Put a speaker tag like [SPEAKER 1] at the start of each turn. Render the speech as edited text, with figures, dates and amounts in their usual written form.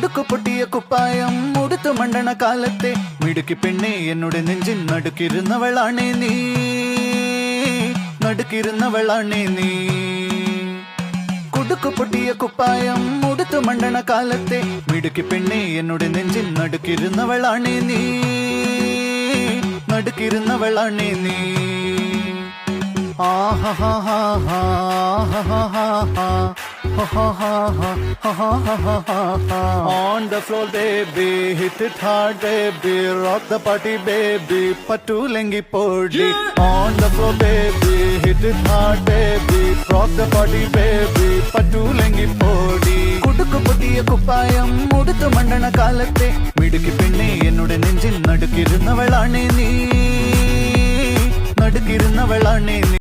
[SPEAKER 1] കുടുക്കു പൊട്ടിയ കുപ്പായം ഉടുത്തു മണ്ടണ കാലത്തെ മിടുക്കി പെണ്ണെ എന്നുടെ നെഞ്ചിൻ നടുക്കിരുന്നവളാണേ നീ, നടുക്കിരുന്നവളാണേ നീ. കുടുക്കു പൊട്ടിയ കുപ്പായം ഉടുത്തു മണ്ടണ കാലത്തെ മിടുക്കി പെണ്ണെ എന്നുടെ നെഞ്ചിൻ നടുക്കിരുന്നവളാണേ നീ, നടുക്കിരുന്നവളാണേ നീ. On the floor baby, hit it hard baby, rock the party baby, patulengi podi. On the floor baby, hit it hard baby, rock the party baby, patulengi podi. കുടുക്കു പൊട്ടിയ കുപ്പായം ഉടുത്തു മണ്ടണ കാലത്തെ മിടുക്കി പെണ്ണെ എന്നുടെ നെഞ്ചിൽ നടുക്കിരുന്നവളാണേ നീ, നടുക്കിരുന്നവളാണേ നീ.